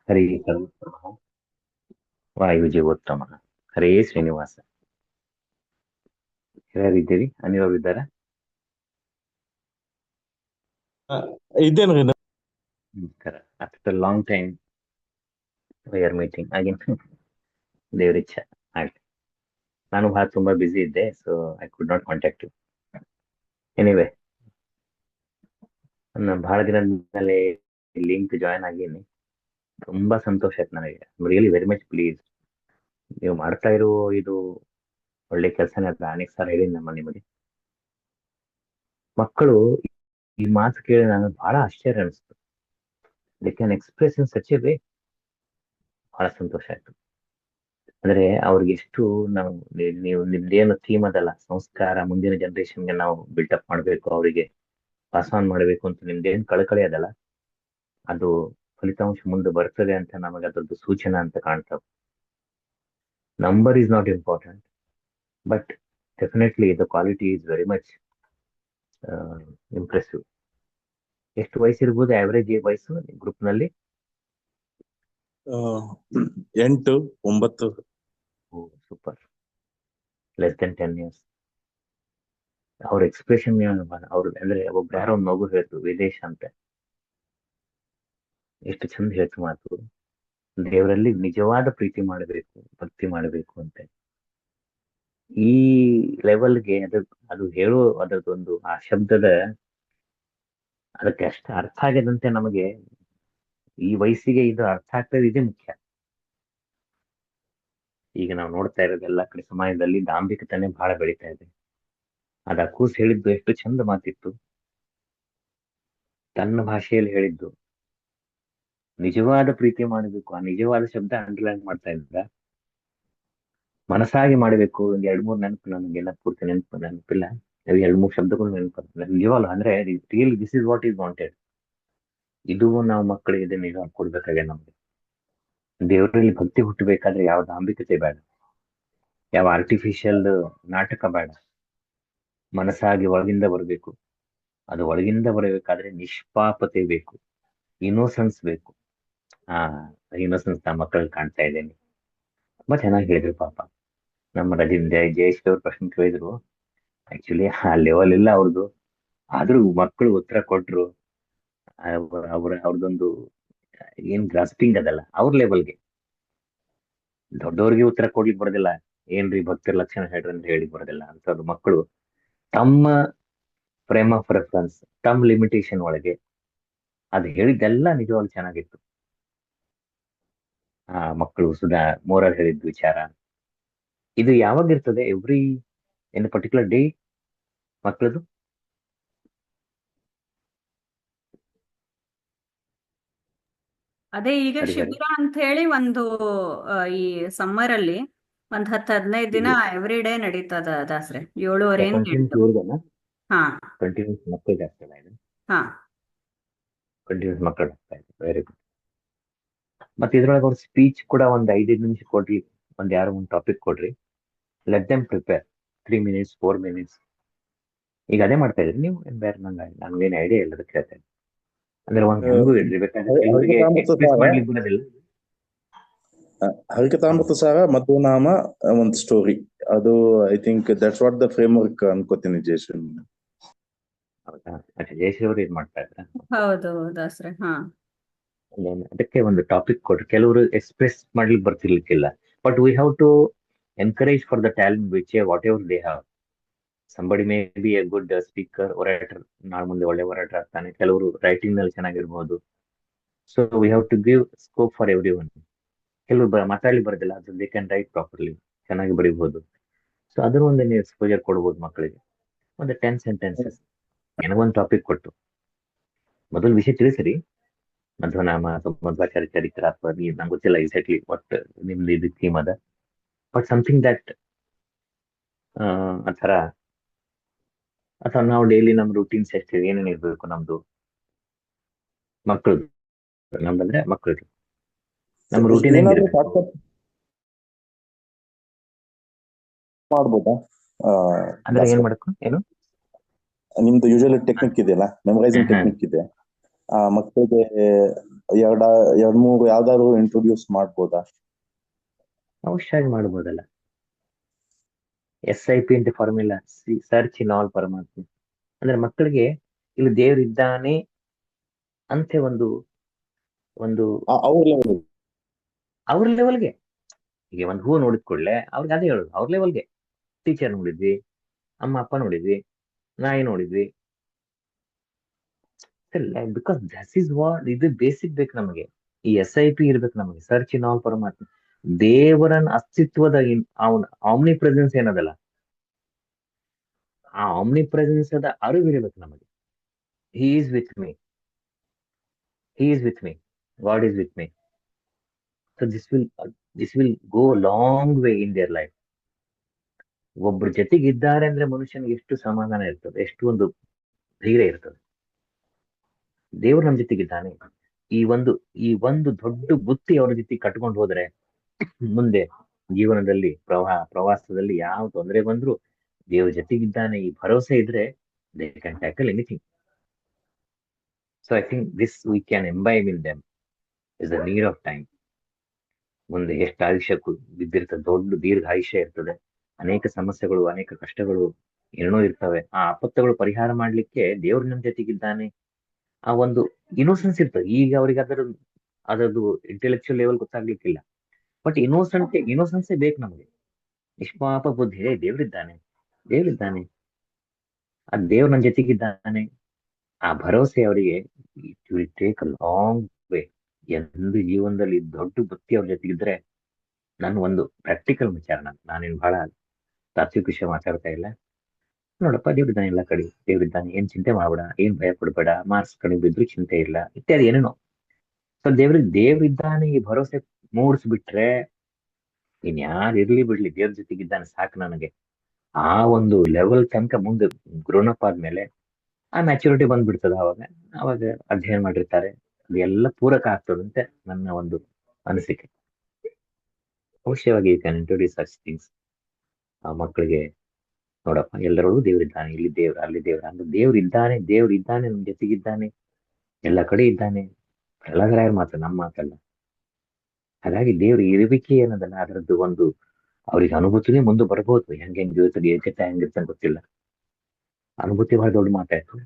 ಹರಿ ಸರ್ವೋತ್ತಮ ವಾಯುಜೀವೋತ್ತಮ ಹರೇ ಶ್ರೀನಿವಾಸ. ಯಾರಿದ್ದೀರಿ? ಅನಿಲ್ ಇದ್ದಾರಾ? ಇದ್ದೇನ್ರಿ. ನಮಸ್ಕಾರ. After long time we are meeting again. ದೇವರಿಚ್ಛ ಆಯ್ತು. ನಾನು ಬಹಳ ತುಂಬಾ ಬ್ಯುಸಿ ಇದ್ದೆ, so I could not contact you. Anyway, ನಾನು ಬಹಳ ದಿನದ ಮೇಲೆ ಲಿಂಕ್ ಜಾಯ್ನ್ ಆಗೀನಿ. ತುಂಬಾ ಸಂತೋಷ ಆಯ್ತು ನನಗೆ. Really very much please. ನೀವು ಮಾಡ್ತಾ ಇರೋ ಇದು ಒಳ್ಳೆ ಕೆಲಸನೇ ಅಂತ ಅನೇಕ ಸಲ ಹೇಳಿನಿ ನಿಮಗೆ. ಮಕ್ಕಳು ಈ ಮಾತು ಕೇಳಿ ನನಗೆ ಬಹಳ ಆಶ್ಚರ್ಯ ಅನಿಸ್ತು. They can express in such A way. ಬಹಳ ಸಂತೋಷ ಆಯ್ತು. ಅಂದ್ರೆ ಅವ್ರಿಗೆ ಎಷ್ಟು ನಾವು ನೀವು ನಿಮ್ದೇನು ಥೀಮ್ ಅದಲ್ಲ, ಸಂಸ್ಕಾರ ಮುಂದಿನ ಜನರೇಷನ್ಗೆ ನಾವು ಬಿಲ್ಟಪ್ ಮಾಡಬೇಕು, ಅವರಿಗೆ ಪಾಸ್ ಆನ್ ಮಾಡಬೇಕು ಅಂತ ನಿಮ್ದೇನು ಕಳಕಳಿ ಅದಲ್ಲ, ಅದು ಫಲಿತಾಂಶ ಮುಂದೆ ಬರ್ತದೆ ಅಂತ ನಮಗೆ ಅದರದ್ದು ಸೂಚನೆ ಅಂತ ಕಾಣ್ತಾವ. Number is not important, but definitely the quality is very much impressive. ಎಷ್ಟು ವಯಸ್ಸಿರ್ಬೋದು ಆವರೇಜ್ ವಯಸ್ಸು ಗ್ರೂಪ್ ನಲ್ಲಿ? 8, 9. ಸೂಪರ್. Less than 10 years. ಅವ್ರ ಎಕ್ಸ್ಪ್ರೆಷನ್ ಅವ್ರು ಅಂದ್ರೆ ಒಬ್ರು ಯಾರೋ ಒಂದು ಮಗು ಹೇಳ್ತು ವಿದೇಶ ಅಂತ, ಎಷ್ಟು ಚಂದ ಹೇಳ್ತು ಮಾತು. ದೇವರಲ್ಲಿ ನಿಜವಾದ ಪ್ರೀತಿ ಮಾಡಬೇಕು, ಭಕ್ತಿ ಮಾಡಬೇಕು ಅಂತ. ಈ ಲೆವೆಲ್ಗೆ ಅದು ಹೇಳೋ ಅದರದೊಂದು ಆ ಶಬ್ದದ ಅದಕ್ಕೆ ಅಷ್ಟು ಅರ್ಥ ಆಗದಂತೆ ನಮಗೆ ಈ ವಯಸ್ಸಿಗೆ ಇದು ಅರ್ಥ ಆಗ್ತದೆ, ಇದೇ ಮುಖ್ಯ. ಈಗ ನಾವು ನೋಡ್ತಾ ಇರೋದು ಎಲ್ಲ ಕಡೆ ಸಮಾಜದಲ್ಲಿ ದಾಂಭಿಕತನೇ ಬಹಳ ಬೆಳೀತಾ ಇದೆ. ಅದ ಕೂಸ್ ಹೇಳಿದ್ದು ಎಷ್ಟು ಚಂದ ಮಾತಿತ್ತು, ತನ್ನ ಭಾಷೆಯಲ್ಲಿ ಹೇಳಿದ್ದು. ನಿಜವಾದ ಪ್ರೀತಿ ಮಾಡಬೇಕು, ಆ ನಿಜವಾದ ಶಬ್ದ ಅಂಡರ್ಲೈನ್ ಮಾಡ್ತಾ ಇದ್ದ. ಮನಸ್ಸಾಗಿ ಮಾಡಬೇಕು. ಒಂದ್ 2-3 ನೆನಪು, ನನಗೆಲ್ಲ ಪೂರ್ತಿ ನೆನಪಿಲ್ಲ, 2-3 ಶಬ್ದಗಳು ನೆನಪು ನಿಜವಲ್ಲ. ಅಂದ್ರೆ really this is what is wanted. ಇದು ನಾವು ಮಕ್ಕಳಿಗೆ ಇದನ್ನ ಈಗ ಕೊಡ್ಬೇಕಾಗೆ. ನಮ್ಗೆ ದೇವರಲ್ಲಿ ಭಕ್ತಿ ಹುಟ್ಟಬೇಕಾದ್ರೆ ಯಾವ ದಾಂಭಿಕತೆ ಬೇಡ, ಯಾವ ಆರ್ಟಿಫಿಷಿಯಲ್ ನಾಟಕ ಬೇಡ. ಮನಸ್ಸಾಗಿ ಒಳಗಿಂದ ಬರಬೇಕು. ಅದು ಒಳಗಿಂದ ಬರಬೇಕಾದ್ರೆ ನಿಷ್ಪಾಪತೆ ಬೇಕು, ಇನ್ನೋಸೆನ್ಸ್ ಬೇಕು. ಆ ಇನ್ನೋಸೆನ್ಸ್ ನಮ್ಮ ಮಕ್ಕಳಲ್ಲಿ ಕಾಣ್ತಾ ಇದ್ದೇನೆ. ತುಂಬಾ ಚೆನ್ನಾಗಿ ಹೇಳಿದ್ರು ಪಾಪ. ನಮ್ಮ ಜಯೇಶ್ ಅವ್ರ ಪ್ರಶ್ನೆ ಕೇಳಿದ್ರು. ಆಕ್ಚುಲಿ ಆ ಲೆವೆಲ್ ಇಲ್ಲ ಅವ್ರದ್ದು, ಆದ್ರೂ ಮಕ್ಕಳು ಉತ್ತರ ಕೊಟ್ರು. ಅವ್ರದೊಂದು ಏನ್ ಗ್ರಾಸ್ಪಿಂಗ್ ಅದಲ್ಲ ಅವ್ರ ಲೆವೆಲ್ಗೆ. ದೊಡ್ಡವ್ರಿಗೆ ಉತ್ತರ ಕೊಡ್ಲಿಕ್ಕೆ ಬರೋದಿಲ್ಲ, ಏನ್ರಿ ಭಕ್ತರ ಲಕ್ಷಣ ಹೇಳ್ರಿ ಅಂತ ಹೇಳಿ ಬರೋದಿಲ್ಲ ಅಂತದ್ದು. ಮಕ್ಕಳು ತಮ್ಮ ಫ್ರೇಮ್ ಆಫ್ ರೆಫರೆನ್ಸ್, ತಮ್ಮ ಲಿಮಿಟೇಷನ್ ಒಳಗೆ ಅದು ಹೇಳಿದ್ದೆಲ್ಲ ನಿಜವಾಗ್ಲೂ ಚೆನ್ನಾಗಿತ್ತು. ಆ ಮಕ್ಕಳು ಸುಧಾ ಮೋರಲ್ ಹೇಳಿದ ವಿಚಾರ ಇದು ಯಾವಾಗ ಇರ್ತದೆ? ಎವ್ರಿ ಇನ್ ಪರ್ಟಿಕ್ಯುಲರ್ ಡೇ ಮಕ್ಕಳದು? ಅದೇ ಈಗ ಹರಿ ಹರಿ. ಶಿಬಿರ ಅಂತ ಹೇಳಿ ಒಂದು ಈ ಸಮ್ಮರ್ ಅಲ್ಲಿ ಒಂದ್ 10-15 ದಿನ ಎವ್ರಿ ಡೇ ನಡೀತದ ದಾಸ್ರೆ. 7:30 ಕಂಟಿನ್ಯೂಸ್ ಹಾ ಕಂಟಿನ್ಯೂಸ್ ಮಕ್ಕಳಿಗೆ ಆಗ್ತಲ್ಲ ಇದು? ಹಾ ಕಂಟಿನ್ಯೂಸ್ ಮಕ್ಕಳಿಗೆ ಆಗ್ತಾ ಇದೆ. Very good. ಮತ್ತೆ ಇದ್ರೊಳಗೆ ಅವ್ರ ಸ್ಪೀಚ್ ಕೂಡ ಒಂದ್ 5 ನಿಮಿಷ ಕೊಡ್ರಿ, ಯಾರೋ ಒಂದು ಟಾಪಿಕ್ ಕೊಡ್ರಿ, let them prepare 3 minutes 4 minutes. ಈಗ ಅದೇ ಮಾಡ್ತಾ ಇದ್ರಿ ನೀವು? ಬೇರೆ ನನ್ಗೇನು ಐಡಿಯಾ ಇಲ್ಲ, ಅದಕ್ಕೆ ಕೇಳ್ತಾ ಇದ್ದೀನಿ. ಅಂದ್ರೆ ಒಂದ್ ಹೆಂಗು ಇಡ್ರಿ, ಬೇಕಾದ್ರೆ ಕೆಲವರಿಗೆ ಎಕ್ಸ್ಪ್ರೆಸ್ ಮಾಡ್ಲಿಕ್ಕೆ ಬರೋದಿಲ್ಲ. ಹರಿಕಥಾಮೃತ ಸಾರ ಮಧ್ವನಾಮ ಒಂದು ಸ್ಟೋರಿ, ಅದು I think that's what the frame work ಅನ್ಕೋತೀನಿ ಜಯೇಶ್. ಹೌದಾ? ಜಯೇಶ್ ಅವರು ಇದ್ ಮಾಡ್ತಾ ಇದ್ರ? ಹೌದು ದಾಸ್ರೆ. ಹಾ ಅದಕ್ಕೆ ಒಂದು ಟಾಪಿಕ್ ಕೊಟ್ರಿ. ಕೆಲವರು ಎಕ್ಸ್ಪ್ರೆಸ್ ಮಾಡ್ಲಿಕ್ಕೆ ಬರ್ತಿರ್ಲಿಕ್ಕಿಲ್ಲ, but we have to encourage for the talent which whatever they have. Somebody may be a good speaker, orator, ನಾಳೆ ಮುಂದೆ ಒಳ್ಳೆ ಒರೇಟರ್ ಆಗ್ತಾನೆ. ಕೆಲವರು ರೈಟಿಂಗ್ ನಲ್ಲಿ ಚೆನ್ನಾಗಿರ್ಬೋದು. So we have to give scope for everyone. ಕೆಲವರು ಮಾತಾಡ್ಲಿಕ್ಕೆ ಬರೋದಿಲ್ಲ, ಅದು ದೇ ಕ್ಯಾನ್ ರೈಟ್ ಪ್ರಾಪರ್ಲಿ, ಚೆನ್ನಾಗಿ ಬರೀಬಹುದು. ಸೊ ಅದ್ರ ಒಂದು ನೀವು ಎಕ್ಸ್ಪೋಜರ್ ಕೊಡ್ಬೋದು ಮಕ್ಕಳಿಗೆ. ಒಂದು 10 sentences ಏನೋ ಒಂದು ಟಾಪಿಕ್ ಕೊಟ್ಟು ಮೊದಲು ವಿಷಯ ತಿಳಿಸಿರಿ. ಮಧ್ವನಾಮ ಅಥವಾ ಮಧ್ವಾಚಾರ್ಯ ಚರಿತ್ರ ಅಥವಾ ನಂಗೆ ಗೊತ್ತಿಲ್ಲ ಎಕ್ಸಾಕ್ಟ್ಲಿ ಒಟ್ ನಿಮ್ದು ಇದು ಥೀಮ್ ಅದ, ಬಟ್ ಸಮಥಿಂಗ್ ದಟ್ ಆ ಥರ. ಅಥವಾ ನಾವು ಡೈಲಿ ನಮ್ ರೂಟೀನ್ಸ್ ಎಷ್ಟು ಏನೇನು ಇರ್ಬೇಕು ನಮ್ದು ಮಕ್ಕಳದು, ನಮ್ದಂದ್ರೆ ಮಕ್ಕಳದು ನಮ್ಮ ರೂಟೀನ್ ಹೆಂಗಿರ್ಬೇಕು ಮಾಡ್ಬೋದಾ? ಅಂದ್ರೆ ಏನ್ ಮಾಡಬೇಕು? ಏನು ನಿಮ್ದು ಯೂಶಲಿ ಟೆಕ್ನಿಕ್ ಇದೆಯಲ್ಲ, ಮೆಮರೈಸಿಂಗ್ ಟೆಕ್ನಿಕ್ ಇದೆ. ಮಕ್ಕಳಿಗೆ ಎರಡ್ ಮೂರು ಯಾವ್ದಾದ್ರು ಇಂಟ್ರೊಡ್ಯೂಸ್ ಮಾಡ್ಬೋದಾ? ಅವಶ್ಯವಾಗಿ ಮಾಡ್ಬೋದಲ್ಲ. SIP ಅಂತ ಫಾರ್ಮುಲಾ, ಸರ್ಚ್ ಇನ್ ಆಲ್ ಪರಮಾತ್ಮ. ಅಂದ್ರೆ ಮಕ್ಕಳಿಗೆ ಇಲ್ಲಿ ದೇವ್ರು ಇದ್ದಾನೆ ಅಂತ ಒಂದು ಒಂದು ಅವ್ರ ಲೆವೆಲ್. ಅವ್ರ ಲೆವೆಲ್ಗೆ. ಈಗ ಒಂದು ಹೂ ನೋಡಿದ ಕೂಡಲೇ ಅವ್ರಿಗೆ ಅದೇ ಹೇಳೋದು, ಅವ್ರ ಲೆವೆಲ್ಗೆ. ಟೀಚರ್ ನೋಡಿದ್ವಿ, ಅಮ್ಮ ಅಪ್ಪ ನೋಡಿದ್ವಿ, ನಾಯಿ ನೋಡಿದ್ವಿ. ಬಿಕಾಸ್ ದಸ್ ಇಸ್ ವಾಟ್, ಇದು ಬೇಸಿಕ್ ಬೇಕು ನಮಗೆ. ಈ SIP ಇರ್ಬೇಕು ನಮಗೆ, ಸರ್ಚ್ ಇನ್ ಆಲ್ ಪರಮಾತ್ಮ. ದೇವರನ್ನ ಅಸ್ತಿತ್ವದ ಅವನ ಆಮ್ನಿ ಪ್ರೆಸೆನ್ಸ್ ಏನದಲ್ಲ, ಆ ಆಮ್ನಿ ಪ್ರೆಸೆನ್ಸ್ ಅದ ಅರಿವಿರ್ಬೇಕು ನಮಗೆ. ಹಿ is with me, he is with me, god is with me. So this will go long way in their life. ಒಬ್ರ ಜೊತೆಗಿದ್ದಾರೆ ಅಂದ್ರೆ ಮನುಷ್ಯನಿಗೆ ಎಷ್ಟು ಸಮಾಧಾನ ಇರ್ತದೆ, ಎಷ್ಟು ಒಂದು ಧೈರ್ಯ ಇರ್ತದೆ. ದೇವರು ನಮ್ಮ ಜೊತೆಗಿದ್ದಾನೆ. ಈ ಒಂದು ದೊಡ್ಡ ಬುತ್ತಿ ಅವ್ರ ಜೊತೆ ಕಟ್ಕೊಂಡು ಹೋದ್ರೆ ಮುಂದೆ ಜೀವನದಲ್ಲಿ ಪ್ರವಾಸದಲ್ಲಿ ಯಾವ ತೊಂದರೆ ಬಂದ್ರು ದೇವ್ರ ಜೊತೆಗಿದ್ದಾನೆ ಈ ಭರವಸೆ ಇದ್ರೆ they can tackle anything. So I think this we can imbibe in them is the need of time. ಮುಂದೆ ಎಷ್ಟು ಆಯುಷ್ಯಕ್ಕೂ ಬಿದ್ದಿರ್ತದೆ, ದೊಡ್ಡ ದೀರ್ಘ ಆಯುಷ್ಯ ಇರ್ತದೆ, ಅನೇಕ ಸಮಸ್ಯೆಗಳು, ಅನೇಕ ಕಷ್ಟಗಳು ಏನೋ ಇರ್ತವೆ. ಆ ಆಪತ್ತುಗಳು ಪರಿಹಾರ ಮಾಡ್ಲಿಕ್ಕೆ ದೇವ್ರು ನಮ್ಮ ಜೊತೆಗಿದ್ದಾನೆ. ಆ ಒಂದು ಇನ್ನೋಸೆನ್ಸ್ ಇರ್ತದೆ. ಈಗ ಅವ್ರಿಗೆ ಅದರದ್ದು ಇಂಟೆಲೆಕ್ಚುಯಲ್ ಲೆವೆಲ್ ಗೊತ್ತಾಗ್ಲಿಕ್ಕಿಲ್ಲ, ಬಟ್ ಇನ್ನೋಸೆನ್ಸೇ ಬೇಕು ನಮಗೆ. ನಿಷ್ಪಾಪ ಬುದ್ಧಿ, ದೇವ್ರಿದ್ದಾನೆ, ದೇವ್ರಿದ್ದಾನೆ, ಆ ದೇವ್ರು ನನ್ನ ಜೊತೆಗಿದ್ದಾನೆ. ಆ ಭರವಸೆ ಅವರಿಗೆ it will take a long way. ಎಂದು ಜೀವನದಲ್ಲಿ ದೊಡ್ಡ ಬುತ್ತಿ ಅವ್ರ ಜೊತೆಗಿದ್ರೆ, ನಾನು ಒಂದು ಪ್ರಾಕ್ಟಿಕಲ್ ವಿಚಾರ, ನಾನೇನು ಬಹಳ ತಾತ್ವಿಕ ವಿಷಯ ಮಾತಾಡ್ತಾ ಇಲ್ಲ. ನೋಡಪ್ಪ, ದೇವ್ರಿದ್ದಾನೆ ಎಲ್ಲ ಕಡೆ, ದೇವ್ರಿದ್ದಾನೆ, ಏನ್ ಚಿಂತೆ ಮಾಡ್ಬೇಡ, ಏನ್ ಭಯ ಪಡ್ಬೇಡ, ಮಾರ್ಕ್ಸ್ ಕಡಿಮೆ ಬಿದ್ರು ಚಿಂತೆ ಇಲ್ಲ, ಇತ್ಯಾದಿ ಏನೇನೋ. ಸೊ ದೇವ್ರಿದ್ದಾನೆ ಈ ಭರವಸೆ ಮೂಡಿಸ್ಬಿಟ್ರೆ, ಇನ್ ಯಾರು ಇರ್ಲಿ ಬಿಡ್ಲಿ, ದೇವ್ರ ಜೊತೆಗಿದ್ದಾನೆ ಸಾಕು ನನಗೆ. ಆ ಒಂದು ಲೆವೆಲ್ ತನಕ ಮುಂದೆ ಗ್ರೋನಪ್ ಆದ್ಮೇಲೆ ಆ ಮ್ಯಾಚುರಿಟಿ ಬಂದ್ಬಿಡ್ತದೆ. ಅವಾಗ ಅಧ್ಯಯನ ಮಾಡಿರ್ತಾರೆ, ಅದೆಲ್ಲ ಪೂರಕ ಆಗ್ತದಂತೆ ನನ್ನ ಒಂದು ಅನಿಸಿಕೆ. ಅವಶ್ಯವಾಗಿ you can introduce such things ಆ ಮಕ್ಕಳಿಗೆ. ನೋಡಪ್ಪ, ಎಲ್ಲರೊಳಗೂ ದೇವ್ರಿದ್ದಾನೆ, ಇಲ್ಲಿ ದೇವ್ರ, ಅಲ್ಲಿ ದೇವ್ರ, ಅಂದ್ರೆ ದೇವ್ರಿದ್ದಾನೆ, ನಮ್ಮ ಜೊತೆಗಿದ್ದಾನೆ, ಎಲ್ಲ ಕಡೆ ಇದ್ದಾನೆ. ಪ್ರಹ್ಲಾದರಾಯರ್ ಮಾತ್ರ, ನಮ್ಮ ಮಾತಲ್ಲ. ಹಾಗಾಗಿ ದೇವ್ರ ಇರುವಿಕೆ ಏನದಲ್ಲ, ಅದರದ್ದು ಒಂದು ಅವ್ರಿಗೆ ಅನುಭೂತಿನೇ ಮುಂದೆ ಬರ್ಬೋದು. ಹೆಂಗೆ ಜೀವಿತದ ಏಕತೆ ಹೆಂಗಿರ್ತ ಗೊತ್ತಿಲ್ಲ, ಅನುಭೂತಿ ಬಹಳ ದೊಡ್ಡ ಮಾತಾಯ್ತು.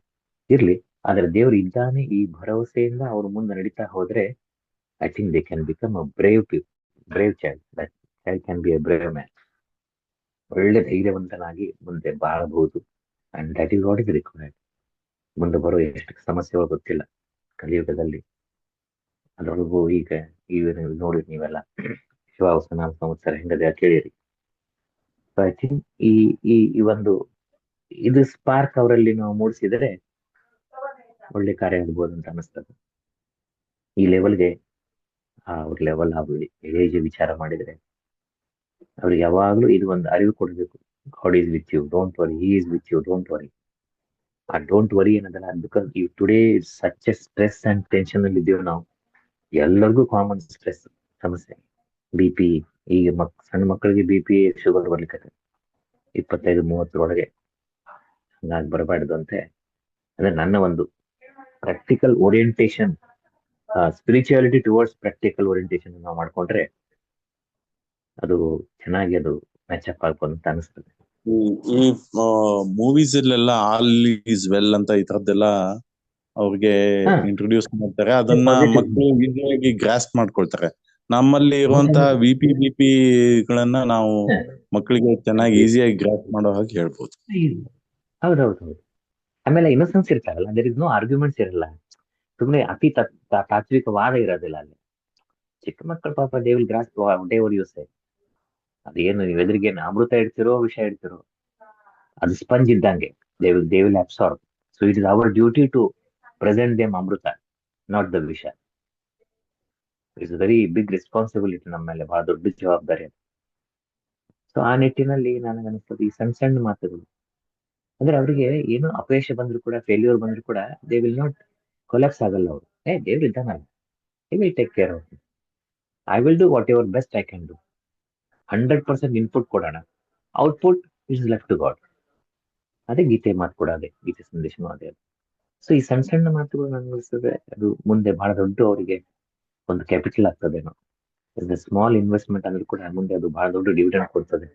ಇರ್ಲಿ, ಆದ್ರೆ ದೇವ್ರು ಇದ್ದಾನೆ ಈ ಭರವಸೆಯಿಂದ ಅವ್ರು ಮುಂದೆ ನಡೀತಾ ಹೋದ್ರೆ, I think they can become a brave child. That child can be a brave man. ಒಳ್ಳೆ ಧೈರ್ಯವಂತನಾಗಿ ಮುಂದೆ ಬಾಳಬಹುದು. And that is what is required. ಮುಂದೆ ಬರೋ ಎಷ್ಟು ಸಮಸ್ಯೆಗಳು ಗೊತ್ತಿಲ್ಲ ಕಲಿಯುಗದಲ್ಲಿ. ಅದರೊಳಗೂ ಈಗ ನೋಡಿ ನೀವೆಲ್ಲ ಶಿವಾವಸ 4 ಸಂವತ್ಸರ ಹೆಂಗದೆ ಕೇಳಿರಿ. ಸೊ ಐ ಥಿಂಕ್ ಈ ಒಂದು ಇದು ಸ್ಪಾರ್ಕ್ ಅವರಲ್ಲಿ ನಾವು ಮೂಡಿಸಿದರೆ ಒಳ್ಳೆ ಕಾರ್ಯ ಆಗ್ಬೋದು ಅಂತ ಅನಿಸ್ತದೆ. ಈ ಲೆವೆಲ್ಗೆ ಅವ್ರ ಲೆವೆಲ್ ಏಜ್ ವಿಚಾರ ಮಾಡಿದ್ರೆ ಅವ್ರಿಗೆ ಯಾವಾಗ್ಲೂ ಇದು ಒಂದು ಅರಿವು ಕೊಡ್ಬೇಕು. God is with you, don't worry, he is with you, don't worry. ಆ ಡೋಂಟ್ ವರಿ ಅನ್ನೋದಲ್ಲ, ಬಿಕಾಸ್ ಈ today such a stress and tension ಅಲ್ಲಿ ಇದ್ದೀವಿ ನಾವು. ಎಲ್ಲರಿಗೂ ಕಾಮನ್ ಸ್ಟ್ರೆಸ್ ಸಮಸ್ಯೆ. BP, ಈಗ ಸಣ್ಣ ಮಕ್ಕಳಿಗೆ BP, ಶುಗರ್ ಬರ್ಲಿಕ್ಕೆ 25-30 ಒಳಗೆ. ಹಂಗಾಗಿ ಬರಬಾರ್ದು ಅಂತೆ. ಅಂದ್ರೆ ನನ್ನ ಒಂದು practical orientation, spirituality towards practical orientation ನಾವು ಮಾಡ್ಕೊಂಡ್ರೆ ಅದು ಚೆನ್ನಾಗಿ ಅದು ಮ್ಯಾಚಪ್ ಆಗ್ಬೋದು ಅಂತ ಅನಿಸ್ತದೆ. ಈ ಮೂವೀಸ್ ಅಲ್ಲೆಲ್ಲ ಆಲ್ ಈಸ್ ವೆಲ್ ಅಂತ ಈ ತರದ್ದೆಲ್ಲ ಅವ್ರಿಗೆ ಇಂಟ್ರೊಡ್ಯೂಸ್ ಮಾಡ್ತಾರೆ. ಅದನ್ನ ಮಕ್ಕಳು ಈಸಿಯಾಗಿ ಗ್ರಾಸ್ಪ್ ಮಾಡ್ಕೊಳ್ತಾರೆ. ನಮ್ಮಲ್ಲಿ ಇರುವಂತಹ BP ಗಳನ್ನ ನಾವು ಮಕ್ಕಳಿಗೆ ಚೆನ್ನಾಗಿ ಈಸಿಯಾಗಿ ಗ್ರಾಸ್ಪ್ ಮಾಡೋ ಹಾಗೆ ಹೇಳ್ಬೋದು. ಹೌದೌದು. ಆಮೇಲೆ ಇನ್ನೊಸೆನ್ಸ್ ಇರ್ತಾರಲ್ಲ, ದೇರ್ ಇಸ್ ನೋ ಆರ್ಗ್ಯುಮೆಂಟ್ಸ್ ಇರಲ್ಲ. ಸುಮ್ಮನೆ ಅತಿ ತಾತ್ವಿಕ ವಾದ ಇರೋದಿಲ್ಲ ಅಲ್ಲಿ. ಚಿಕ್ಕ ಮಕ್ಕಳು ಪಾಪ they will grasp whatever you say. ಅದೇನು ನೀವು ಎದುರಿಗೇನು ಅಮೃತ ಇಡ್ತಿರೋ ವಿಷ ಇಡ್ತಿರೋ, ಅದು ಸ್ಪಂಜ್ ಇದ್ದಂಗೆ. They will absorb. So it is our duty to present them amrita, not the visha. It's very big responsibility ನಮ್ಮ ಮೇಲೆ, ಬಹಳ ದೊಡ್ಡ ಜವಾಬ್ದಾರಿ ಅದು. ಸೊ ಆ ನಿಟ್ಟಿನಲ್ಲಿ ನನಗನ್ನಿಸ್ತದೆ ಈ ಸಣ್ಣ ಸಣ್ಣ ಮಾತುಗಳು ಅಂದ್ರೆ ಅವರಿಗೆ ಏನು ಅಪಯಶ ಬಂದ್ರು ಕೂಡ, ಫೇಲ್ಯೂರ್ ಬಂದ್ರು ಕೂಡ, ದೇ ವಿಲ್ ನಾಟ್ ಕೊಲಾಪ್ಸ್ ಆಗಲ್ಲ. ಅವರು ದೇವ್ರು ಇದ್ದಾನಲ್ಲ, I will take care of you, I will do whatever best I can do. 100% input ಕೊಡೋಣ, output is left to God. ಅದೇ ಗೀತೆ ಮಾತು ಕೂಡ, ಅದೇ ಗೀತೆ ಸಂದೇಶನೂ ಅದೇ. ಸೊ ಈ ಸಣ್ಣ ಸಣ್ಣ ಮಾತುಗಳು ನನಗೆ ಅನಿಸ್ತದೆ ಅದು ಮುಂದೆ ಬಹಳ ದೊಡ್ಡ ಅವರಿಗೆ ಒಂದು ಕ್ಯಾಪಿಟಲ್ ಆಗ್ತದೇನೋ. ಸ್ಮಾಲ್ ಇನ್ವೆಸ್ಟ್ಮೆಂಟ್ ಅಂದ್ರೆ ಕೂಡ ಮುಂದೆ ಅದು ಬಹಳ ದೊಡ್ಡ ಡಿವಿಡೆಂಡ್ ಕೊಡ್ತದೆ.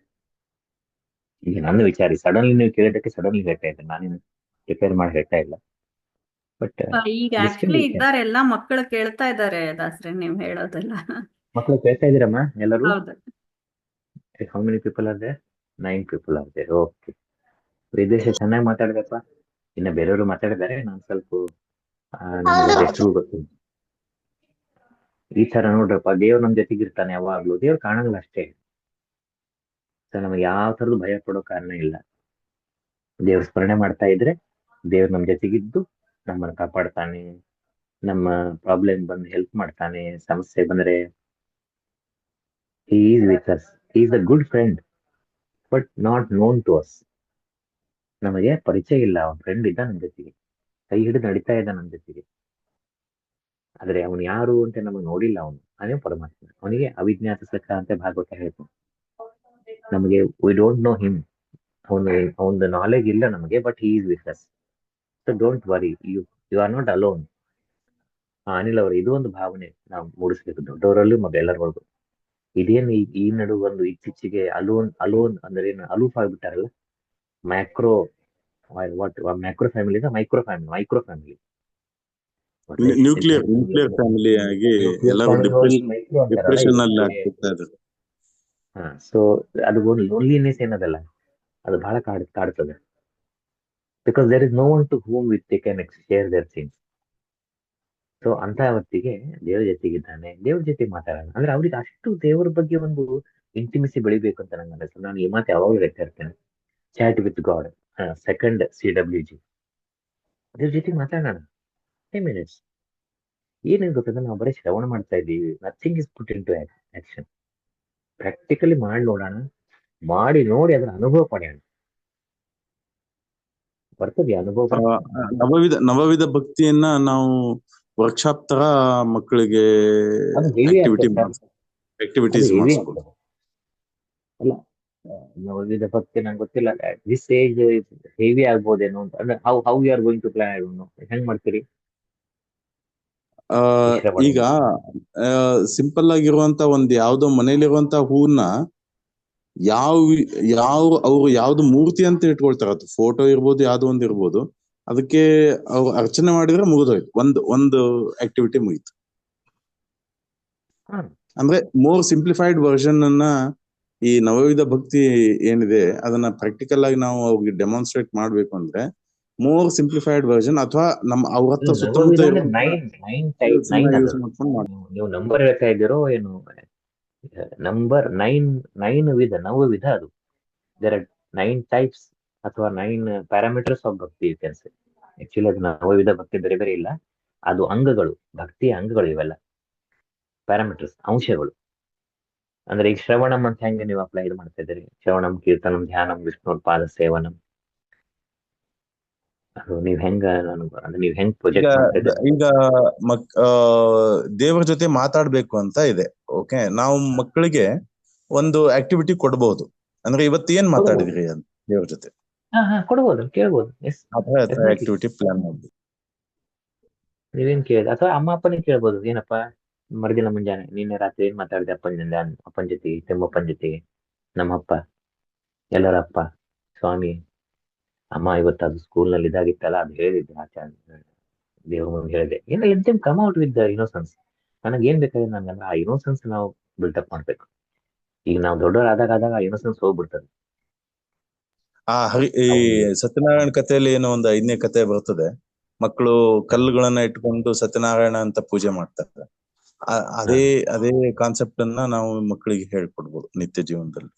ಈಗ ನನ್ನ ವಿಚಾರ ಸಡನ್ಲಿ ನೀವು ಕೇಳಿದ್ದಕ್ಕೆ ಸಡನ್ಲಿ ಹೇಳ್ತಾ ಇದ್ದೆ, ನಾನೇನು ಪ್ರಿಪೇರ್ ಮಾಡಿ ಹೇಳ್ತಾ ಇಲ್ಲ. ಬಟ್ ಈಗ ಆಕ್ಚುಲಿ ಇದ್ದಾರೆ, ಎಲ್ಲ ಮಕ್ಕಳು ಕೇಳ್ತಾ ಇದ್ದಾರೆ ದಾಸ್ರೆ ನೀವು ಹೇಳೋದೆಲ್ಲ. ಮಕ್ಕಳು ಕೇಳ್ತಾ ಇದ್ದೀರಮ್ಮ ಎಲ್ಲರೂ? ಹೌದು. How many people are there? 9 people are there. Okay, ವಿದೇಶ ಚೆನ್ನಾಗಿ ಮಾತಾಡ್ದಪ್ಪ. ಇನ್ನು ಬೇರೆಯವರು ಮಾತಾಡಿದ್ದಾರೆ, ನಾನು ಸ್ವಲ್ಪ ನಮ್ಗೆ ಹೆಸರು ಗೊತ್ತಿಲ್ಲ. ಈ ತರ ನೋಡ್ರಪ್ಪ, ದೇವ್ರು ನಮ್ ಜೊತೆಗಿರ್ತಾನೆ ಯಾವಾಗ್ಲೂ. ದೇವ್ರು ಕಾಣಂಗಿಲ್ಲ ಅಷ್ಟೇ. ಸೊ ನಮಗೆ ಯಾವ ತರದ್ದು ಭಯ ಪಡೋ ಕಾರಣ ಇಲ್ಲ. ದೇವ್ರ ಸ್ಮರಣೆ ಮಾಡ್ತಾ ಇದ್ರೆ ದೇವ್ರು ನಮ್ ಜೊತೆಗಿದ್ದು ನಮ್ಮನ್ನ ಕಾಪಾಡ್ತಾನೆ. ನಮ್ಮ ಪ್ರಾಬ್ಲಮ್ ಬಂದು ಹೆಲ್ಪ್ ಮಾಡ್ತಾನೆ. ಸಮಸ್ಯೆ ಬಂದ್ರೆ he is with us. He is a good friend, but not known to us. ನಮಗೆ ಪರಿಚಯ ಇಲ್ಲ, ಅವನ ಫ್ರೆಂಡ್ ಇದ್ದ ನಮ್ಮ ಜೊತೆಗೆ, ಕೈ ಹಿಡಿದು ನಡೀತಾ ಇದ್ದ ನಮ್ಮ ಜೊತೆಗೆ. ಆದ್ರೆ ಅವನು ಯಾರು ಅಂತ ನಮಗೆ ನೋಡಿಲ್ಲ. ಅವನೇ ಪರಮಾತ್ಮ. ಅವನಿಗೆ ಅವಿಜ್ಞಾತ ಸಖ ಅಂತ ಭಾಗವತ ಹೇಳ್ತಾನೆ. ನಮಗೆ ವಿ ಡೋಂಟ್ ನೋ ಹಿಮ್. ಅವನ ನಾಲೆಜ್ ಇಲ್ಲ ನಮಗೆ, but he is with us. So don't worry, you are not alone. Anil ಅವರು, ಇದು ಒಂದು ಭಾವನೆ ನಾವು ಮೂಡಿಸ್ಬೇಕು ದೊಡ್ಡವರಲ್ಲೂ ಮತ್ತು ಎಲ್ಲರೊಳಗೂ. ಇದೇನು ಈ ನಡು ಒಂದು ಇತ್ತೀಚೆಗೆ ಅಲೋನ್ ಅಂದ್ರೆ ಏನು, ಅಲೂಫ್ ಆಗ್ಬಿಟ್ಟಾರಲ್ಲ. Macro family micro family nuclear family ಆಗಿ ಎಲ್ಲರೂ ಡಿಪ್ರೆಷನ್ ಅಲ್ಲಿ ಆಗ್ತಾ ಇದ್ದಾರೆ. ಸೊ ಅದು ಒಂದು ಲೋನ್ಲಿನೆಸ್ ಏನದಲ್ಲ, ಅದು ಬಹಳ ಕಾಡ್ತದೆ. Because there is no one to whom with they can share their things. So ಅಂತ ಹೊತ್ತಿಗೆ ದೇವ್ರ ಜೊತೆಗಿದ್ದಾನೆ, ದೇವ್ರ ಜೊತೆ ಮಾತಾಡೋಣ ಅಂದ್ರೆ ಅವ್ರಿಗೆ ಅಷ್ಟು ದೇವರ ಬಗ್ಗೆ ಒಂದು ಇಂಟಿಮಿಸಿ ಬೆಳಿಬೇಕು ಅಂತ ನಂಗೆ ಅನಿಸ್ತದೆ. ನಾನು ಈ ಮಾತು ಯಾವಾಗಲೂ ಹೇಳ್ತಾ ಇರ್ತೇನೆ, chat with God. Second CWG, ದೇವ್ರ ಜೊತೆ ಮಾತಾಡೋಣ 10 minutes. ಏನೇನು ಗೊತ್ತಂದ್ರೆ ನಾವು ಬರೀ ಶ್ರವಣ ಮಾಡ್ತಾ ಇದ್ದೀವಿ. Nothing is put into action. Practically ಮಾಡಿ ನೋಡೋಣ, ಮಾಡಿ ನೋಡಿ ಅದರ ಅನುಭವ ಪಡೆಯೋಣ. ಬರ್ತದೆ ಅನುಭವ. ನವವಿಧ ಭಕ್ತಿಯನ್ನ ನಾವು ವರ್ಕ್ಶಾಪ್ ತರ ಮಕ್ಕಳಿಗೆ ಆಕ್ಟಿವಿಟೀಸ್ ಮಾಡಿಸ್ಬೋದು. ಅಲ್ಲ, ನವವಿಧ ಭಕ್ತಿ ನಂಗೆ ಗೊತ್ತಿಲ್ಲ. ದಿಸ್ ಏಜ್ ಹೆವಿ ಆಗ್ಬೋದೇನೋ ಅಂತ. ಅಂದ್ರೆ how you are going to plan, ಹೆಂಗ್ ಮಾಡ್ತೀರಿ? ಈಗ ಸಿಂಪಲ್ ಆಗಿರುವಂತ ಒಂದು ಯಾವ್ದೋ ಮನೇಲಿರುವಂತ ಹೂವನ್ನ ಅವ್ರು ಯಾವ್ದು ಮೂರ್ತಿ ಅಂತ ಇಟ್ಕೊಳ್ತಾರ, ಅದು ಫೋಟೋ ಇರ್ಬೋದು, ಯಾವ್ದೋ ಒಂದು ಇರ್ಬೋದು, ಅದಕ್ಕೆ ಅವ್ರು ಅರ್ಚನೆ ಮಾಡಿದ್ರೆ ಮುಗಿದೋಯ್ತು, ಒಂದು ಆಕ್ಟಿವಿಟಿ ಮುಗೀತು. ಅಂದ್ರೆ ಮೋರ್ ಸಿಂಪ್ಲಿಫೈಡ್ ವರ್ಷನ್ ಅನ್ನ ಈ ನವವಿಧ ಭಕ್ತಿ ಏನಿದೆ ಅದನ್ನ ಪ್ರಾಕ್ಟಿಕಲ್ ಆಗಿ ನಾವು ಅವ್ರಿಗೆ ಡೆಮಾನ್ಸ್ಟ್ರೇಟ್ ಮಾಡ್ಬೇಕು ಅಂದ್ರೆ ಮೋರ್ ಸಿಂಪ್ಲಿಫೈಡ್ ವರ್ಷನ್ ಅಥವಾ ಅವ್ರ ಹತ್ರ ಸುತ್ತಮುತ್ತ ನೀವು ನಂಬರ್ ಹೇಳ್ತಾ ಇದ್ದೀರೋ ಏನು? ನಂಬರ್ 9 ನವವಿಧ. ಅದು ದೇರ್ ಆರ್ 9 ಟೈಪ್ಸ್ ಅಥವಾ 9 ಪ್ಯಾರಾಮೀಟರ್ಸ್ ಆಫ್ ಭಕ್ತಿ ಯು ಕ್ಯಾನ್ ಸೇ. ಆಕ್ಚುಲಿ ಅದು ನವವಿಧ ಭಕ್ತಿ ಬೇರೆ ಬೇರೆ ಇಲ್ಲ, ಅದು ಅಂಗಗಳು, ಭಕ್ತಿಯ ಅಂಗಗಳು. ಇವೆಲ್ಲ ಪ್ಯಾರಾಮೀಟರ್ಸ್, ಅಂಶಗಳು. ಅಂದ್ರೆ ಈಗ ಶ್ರವಣಂ ಅಂತ ಹೆಂಗೆ ನೀವು ಅಪ್ಲೈ ಮಾಡ್ತಾ ಇದ್ದೀರಿ? ಶ್ರವಣಂ, ಕೀರ್ತನಂ, ಧ್ಯಾನಂ, ವಿಷ್ಣು ಪಾದ ಸೇವನಂ. ಅದು ನೀವ್ ಹೆಂಗ್ ಪ್ರೊಜೆಕ್ಟ್ ಈಗ ದೇವರ ಜೊತೆ ಮಾತಾಡ್ಬೇಕು ಅಂತ ಇದೆ. ಓಕೆ, ನಾವು ಮಕ್ಕಳಿಗೆ ಒಂದು ಆಕ್ಟಿವಿಟಿ ಕೊಡಬಹುದು. ಅಂದ್ರೆ ಇವತ್ತು ಏನ್ ಮಾತಾಡಿದ್ರಿ ಅಂತ ದೇವರ ಜೊತೆ ಕೊಡ್ಬೋದು, ಕೇಳ್ಬೋದು. ಆಕ್ಟಿವಿಟಿ ಪ್ಲಾನ್ ಮಾಡ್ಬೋದು. ನೀವೇನ್ ಕೇಳಿದ, ಅಥವಾ ಅಮ್ಮ ಅಪ್ಪನೇ ಕೇಳ್ಬೋದು. ಏನಪ್ಪಾ ಮರುದಿನ ಮುಂಜಾನೆ ನಿನ್ನೆ ರಾತ್ರಿ ಏನ್ ಮಾತಾಡಿದೆ ಅಪ್ಪನ ಜೊತೆಗೆ, ತಿಮ್ಮಪ್ಪನ ಜೊತೆಗೆ, ನಮ್ಮಪ್ಪ, ಎಲ್ಲರಪ್ಪ, ಸ್ವಾಮಿ, ಅಮ್ಮ ಇವತ್ತು ಅದು ಸ್ಕೂಲ್ನಲ್ಲಿ ಇದಾಗಿತ್ತಲ್ಲ, ಅದು ಹೇಳಿದ್ದೆ ಆಚಾರ್ಯ ದೇವ್ರ ಮುಂದೆ ಹೇಳಿದೆ. ಏನೋ let them come out with the innocence. ನನಗೆ ಏನ್ ಬೇಕಾದ್ರೆ ನನ್ಗಂದ್ರೆ ಆ ಇನ್ನೋಸೆನ್ಸ್ ನಾವು ಬಿಲ್ಟಪ್ ಮಾಡ್ಬೇಕು. ಈಗ ನಾವು ದೊಡ್ಡವರಾದಾಗ ಆ ಇನ್ನೋಸೆನ್ಸ್ ಹೋಗ್ಬಿಡ್ತದೆ. ಈ ಸತ್ಯನಾರಾಯಣ ಕಥೆಯಲ್ಲಿ ಏನೋ ಒಂದು 5ನೇ ಕಥೆ ಬರ್ತದೆ, ಮಕ್ಕಳು ಕಲ್ಲುಗಳನ್ನ ಇಟ್ಕೊಂಡು ಸತ್ಯನಾರಾಯಣ ಅಂತ ಪೂಜೆ ಮಾಡ್ತಾರೆ. ಅದೇ ಕಾನ್ಸೆಪ್ಟ್ ಅನ್ನ ನಾವು ಮಕ್ಕಳಿಗೆ ಹೇಳ್ಕೊಡ್ಬೋದು ನಿತ್ಯ ಜೀವನದಲ್ಲಿ.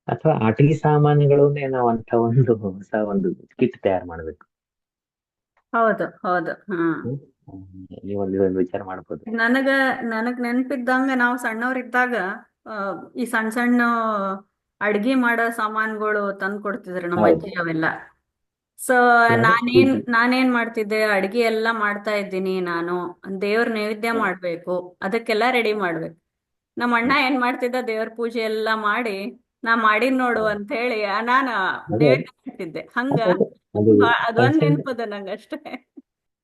ಅಥವಾ ಆಟಿಕೆ ಸಾಮಾನುಗಳನ್ನೇ ನಾವು ಅಂತ ಒಂದು ಹೊಸ ಒಂದು ಕಿಟ್ ತಯಾರು ಮಾಡ್ಬೇಕು. ಹೌದು ಹೌದು. ನೀವೊಂದು ವಿಚಾರ ಮಾಡ್ಬೋದು. ನನಗ್ ನೆನ್ಪಿದ್ದಂಗ ನಾವು ಸಣ್ಣವ್ರಿದ್ದಾಗ ಈ ಸಣ್ಣ ಸಣ್ಣ ಅಡ್ಗೆ ಮಾಡೋ ಸಾಮಾನುಗಳು ತಂದು ಕೊಡ್ತಿದ್ರು ನಮ್ಮ ಅಜ್ಜಿ ಅವೆಲ್ಲ. ಸೊ ನಾನೇನ್ ಮಾಡ್ತಿದ್ದೆ, ಅಡ್ಗೆ ಎಲ್ಲ ಮಾಡ್ತಾ ಇದ್ದೀನಿ ನಾನು, ದೇವ್ರ ನೈವೇದ್ಯ ಮಾಡ್ಬೇಕು, ಅದಕ್ಕೆಲ್ಲ ರೆಡಿ ಮಾಡ್ಬೇಕು. ನಮ್ಮ ಅಣ್ಣ ಏನ್ ಮಾಡ್ತಿದ್ದ, ದೇವ್ರ ಪೂಜೆ ಎಲ್ಲ ಮಾಡಿ ನಾ ಮಾಡಿದ್ ನೋಡು ಅಂತ ಹೇಳಿ ನಾನು ನೈವೇದ್ಯ ಮಾಡ್ತಿದ್ದೆ. ಹಂಗ ಅದೊಂದ್ ನೆನ್ಪದ ನಂಗಷ್ಟೇ.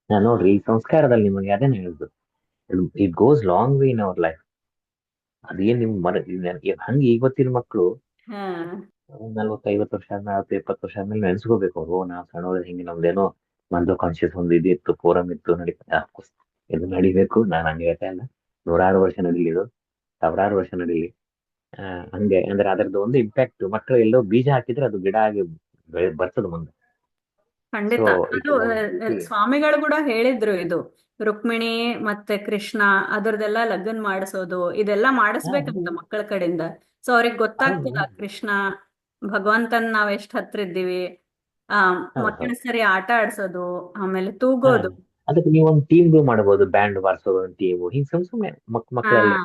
ನೋಡ್ರಿ ಈ ಸಂಸ್ಕಾರದಲ್ಲಿ ನಿಮಗೆ ಅದೇನು ಹೇಳುದು, it goes long way in our life. ಅದೇನ್ ನಿಮ್ ಹಂಗೆ ಇವತ್ತಿನ ಮಕ್ಕಳು ಹಾ 40-50 ವರ್ಷ ಆದ್ಮೇಲೆ 40-70 ವರ್ಷ ಆದ್ಮೇಲೆ ನೆನ್ಸ್ಕೋಬೇಕು ಅವ್ರು, ನಾವು ಸಣ್ಣವ್ರ ಹಿಂಗೆ ನಮ್ದೇನೋ ಮಂದು ಕಾನ್ಶಿಯಸ್ ಒಂದು ಇದಿತ್ತು, ಫೋರಮ್ ಇತ್ತು, ಇದು ನಡಿಬೇಕು. ನಾನು ಹಂಗೆ ಹೇಳ್ತಾ ಇಲ್ಲ, 100 ವರ್ಷ ನಡೀಲಿ, ಇದು 1000 ವರ್ಷ ನಡೀಲಿ. ಹಂಗೆ ಅಂದ್ರೆ ಅದರದ್ದು ಒಂದು ಇಂಪ್ಯಾಕ್ಟ್ ಮಕ್ಕಳು ಎಲ್ಲೋ ಬೀಜ ಹಾಕಿದ್ರೆ ಅದು ಗಿಡ ಆಗಿ ಬರ್ತದ ಮುಂದೆ. ಸೊ ಖಂಡಿತ. ಇಟ್ ಅದು ಸ್ವಾಮಿಗಳು ಕೂಡ ಹೇಳಿದ್ರು ಇದು, ರುಕ್ಮಿಣಿ ಮತ್ತೆ ಕೃಷ್ಣ ಅದರದೆಲ್ಲ ಲಗ್ನ ಮಾಡಿಸೋದು ಇದೆಲ್ಲ ಮಾಡಿಸ್ಬೇಕಂತ ಮಕ್ಕಳ ಕಡೆಯಿಂದ. ಸೊ ಅವ್ರಿಗೆ ಗೊತ್ತಾಗ್ತದ ಕೃಷ್ಣ ಭಗವಂತನ್ ನಾವ್ ಎಷ್ಟ್ ಹತ್ರ ಇದ್ದೀವಿ. ಆ ಮಕ್ಕಳ ಸರಿ ಆಟ ಆಡ್ಸೋದು, ಆಮೇಲೆ ತೂಗೋದು. ಅದಕ್ಕೆ ನೀವು ಒಂದು ಟೀಮ್ ಮಾಡಬಹುದು, ಬ್ಯಾಂಡ್ ಬಾರಿಸೋದು ಒಂದು ಟೀಮ್, ಹಿಂಗ್ ಸುಮ್ನೆ ಮಕ್ಕಳಲ್ಲೇ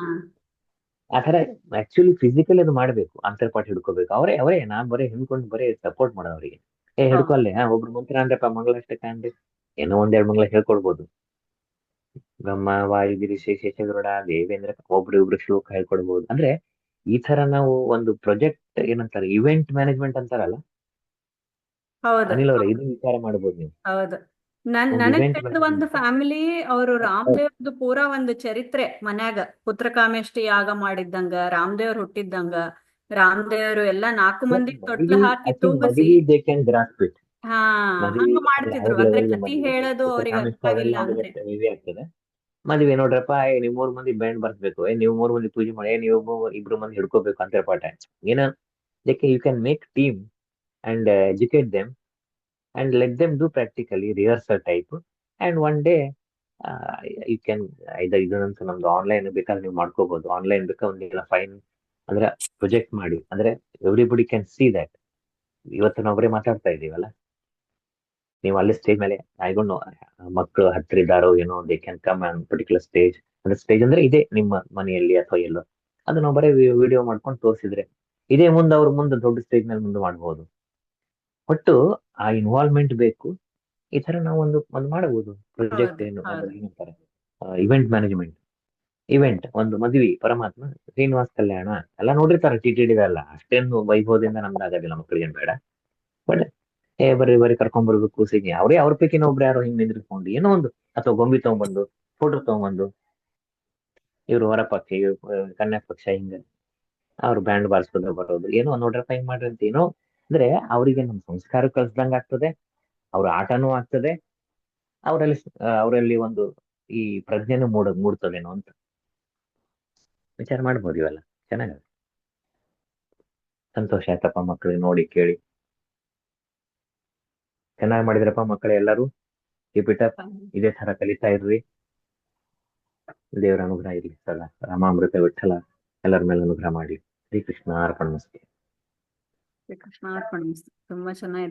ಆತರ. ಆಕ್ಚುಲಿ ಫಿಸಿಕಲ್ ಅದು ಮಾಡ್ಬೇಕು, ಅಂತರ್ಪಾಠ ಹಿಡ್ಕೋಬೇಕು. ಅವರೇ ಅವರೇ ನಾನ್ ಬರೀ ಹಿಂದ್ಕೊಂಡು ಬರೀ ಸಪೋರ್ಟ್ ಮಾಡೋದು ಅವರಿಗೆ. ಹಿಡ್ಕೊಲ್ಲೇ ಒಬ್ರು ಮಂತ್ರ ಅಂದ್ರಪ್ಪ, ಮಂಗಳಾಷ್ಟಕ ಅಂದ್ರೆ ಏನೋ 1-2 ಮಂಗಳ ಹೇಳ್ಕೊಡ್ಬೋದು. ಬ್ರಹ್ಮ ವಾಯುಗಿರಿ ಶೇಷಗರುಡ ದೇವೇಂದ್ರ ಒಬ್ರು ಶ್ಲೋಕ ಹೇಳ್ಕೊಡ್ಬೋದು. ಅಂದ್ರೆ ಈ ತರ ನಾವು ಒಂದು ಪ್ರಾಜೆಕ್ಟ್ ಏನಂತಾರೆ, ಇವೆಂಟ್ ಮ್ಯಾನೇಜ್ಮೆಂಟ್ ಅಂತಾರಲ್ಲ, ಹೌದು ಅನಿಲ್ ಅವರೇ, ಇದು ವಿಚಾರ ಮಾಡ್ಬೋದು ನೀವು. ಹೌದು. ಒಂದು ನನಗ್ ಇವೆಂಟ್ ತಿಳಿದ ಒಂದು ಮ್ಯಾನೇಜ್ಮೆಂಟ್. ಫ್ಯಾಮಿಲಿ, ಅವರು ರಾಮದೇವ್ರದ್ದು ಪೂರಾ ಒಂದು ಚರಿತ್ರೆ ಮನ್ಯಾಗ, ಪುತ್ರಕಾಮೇಷ್ಟಿ ಯಾಗ ಮಾಡಿದ್ದಂಗ, ರಾಮದೇವ್ರು ಹುಟ್ಟಿದ್ದಂಗ, ರಾಮದೇವ್ರು ಎಲ್ಲಾ 4 ಮಂದಿ ತೊಟ್ಲು ಹಾಕಿ ಐ ಥಿಂಕ್ ತೂಗಸಿ. ಮದುವೆ ದೇ ಕ್ಯಾನ್ ಗ್ರಾಸ್ಪ್ ಇಟ್. ಹಾ ಮದುವೆ ಹಂಗ ಅಂದ್ರೆ ಮಾಡ್ತಿದ್ರು. ಅವ್ರ ಅಂದ್ರೆ ಲೆವೆಲ್ ಕತಿ ಮದುವೆ ಹೇಳೋದು ಅವ್ರಿಗೆ ಅರ್ಥ ಅವೆಲ್ಲ ಆಗಿಲ್ಲ ನೋಡಿದ್ರೆ ಅಂದ್ರೆ. ಇವೇ ಆಗ್ತದೆ. ಮದುವೆ ನೋಡ್ರಪ್ಪ, ನೀವು 3 ಮಂದಿ ಬ್ಯಾಂಡ್ ಬರ್ಸ್ಬೇಕು, ನೀವು 3 ಮಂದಿ ಪೂಜೆ ಮಾಡಿ, ನೀವು 2 ಮಂದಿ ಹಿಡ್ಕೋಬೇಕು ಅಂತ ಪಾಠ. ಏನ ಅದಕ್ಕೆ you can make team and educate them and let them do practically rehearsal type. And one day you can ಇದನ್ನಂತೂ ನಮ್ದು ಆನ್ಲೈನ್ ಬೇಕಾದ್ರೆ ನೀವು ಮಾಡ್ಕೋಬಹುದು. ಆನ್ಲೈನ್ ಬೇಕಾದ್ರೆ ಒಂದಿಲ್ಲ ಫೈನ್ ಅಂದ್ರೆ ಪ್ರೊಜೆಕ್ಟ್ ಮಾಡಿ, ಅಂದ್ರೆ ಎವ್ರಿಬಡಿ ಕ್ಯಾನ್ ಸಿ ದಟ್. ಇವತ್ತು ನಾವು ಬರೀ ಮಾತಾಡ್ತಾ ಇದೀವಲ್ಲ, ನೀವು ಅಲ್ಲಿ ಸ್ಟೇಜ್ ಮೇಲೆ ಐ ಡೋಂಟ್ ನೋ ಮಕ್ಕಳು ಹತ್ರ ಇದ್ದಾರೋ ಏನೋ, they can come on particular stage. ಅಂದ್ರೆ ಸ್ಟೇಜ್ ಅಂದ್ರೆ ಇದೆ ನಿಮ್ಮ ಮನೆಯಲ್ಲಿ ಅಥವಾ ಎಲ್ಲೋ, ಅದು ನಾವು ಬರೀ ವಿಡಿಯೋ ಮಾಡ್ಕೊಂಡು ತೋರಿಸಿದ್ರೆ ಇದೇ ಮುಂದೆ ಅವ್ರ ಮುಂದೆ ದೊಡ್ಡ ಸ್ಟೇಜ್ ಮೇಲೆ ಮುಂದೆ ಮಾಡ್ಬೋದು. ಒಟ್ಟು ಆ ಇನ್ವಾಲ್ವ್ಮೆಂಟ್ ಬೇಕು. ಈ ತರ ನಾವು ಒಂದು ಮಾಡಬಹುದು ಪ್ರಾಜೆಕ್ಟ್. ಹೌದು ಏನು ಹೌದು. ಅಂದ್ರೆ ಏನಂತಾರೆ, ಇವೆಂಟ್ ಮ್ಯಾನೇಜ್ಮೆಂಟ್. ಇವೆಂಟ್ ಒಂದು ಮದುವೆ, ಪರಮಾತ್ಮ, ಶ್ರೀನಿವಾಸ ಕಲ್ಯಾಣ ಎಲ್ಲ ನೋಡಿರ್ತಾರೆ, TTD ಎಲ್ಲ ಅಷ್ಟೇನು ವೈಭವದಿಂದ ನಮ್ದು ಆಗೋದಿಲ್ಲ, ಮಕ್ಕಳಿಗೆ ಬೇಡ. ಬಟ್ ಬರೀ ಕರ್ಕೊಂಡ್ ಬರ್ಬೇಕು ಸಿಗಿ, ಅವ್ರ ಪೈಕಿನ ಒಬ್ರು ಯಾರೋ ಹಿಂಗ್ ನಿಂದ್ರಿಸ್ಕೊಂಡು ಏನೋ ಒಂದು, ಅಥವಾ ಗೊಂಬಿ ತಗೊಂಡ್ಬಂದು ಫೋಟೋ ತಗೊಂಡ್ಬಂದು ಇವ್ರು ಹೊರ ಪಕ್ಷ, ಇವ್ರು ಕನ್ಯಾ ಪಕ್ಷ, ಹಿಂಗ ಅವ್ರು ಬ್ಯಾಂಡ್ ಬಾರಿಸ್ಕೊಂಡು ಬರೋದು, ಏನೋ ನೋಡ್ರಪ್ಪ ಹಿಂಗ್ ಮಾಡ್ರಿ ಅಂತ ಏನೋ. ಅಂದ್ರೆ ಅವರಿಗೆ ನಮ್ ಸಂಸ್ಕಾರ ಕಲ್ಸ್ದಂಗ ಆಗ್ತದೆ, ಅವ್ರ ಆಟನೂ ಆಗ್ತದೆ, ಅವರಲ್ಲಿ ಒಂದು ಈ ಪ್ರಜ್ಞೆನೂ ಮೂಡ್ತದೇನೋ ಅಂತ ವಿಚಾರ ಮಾಡ್ಬೋದು. ಇವೆಲ್ಲ ಚೆನ್ನಾಗ ಸಂತೋಷ ಆಯ್ತಪ್ಪ ಮಕ್ಕಳಿಗೆ ನೋಡಿ ಕೇಳಿ. ಚೆನ್ನಾಗಿ ಮಾಡಿದ್ರಪ್ಪ ಮಕ್ಕಳು ಎಲ್ಲರೂ. ರಿಪೀಟರ್ ಇದೇ ತರ ಕಲಿತಾ ಇರ್ರಿ. ದೇವರ ಅನುಗ್ರಹ ಇರ್ಲಿ ಸದಾ. ರಾಮಾಮೃತ ವಿಠಲ ಎಲ್ಲರ ಮೇಲೆ ಅನುಗ್ರಹ ಮಾಡಿ. ಶ್ರೀಕೃಷ್ಣ ಅರ್ಪಣಮಸ್ತು. ಶ್ರೀಕೃಷ್ಣ ಅರ್ಪಣಮಸ್ತು. ತುಂಬಾ ಚೆನ್ನಾಗಿತ್ತು.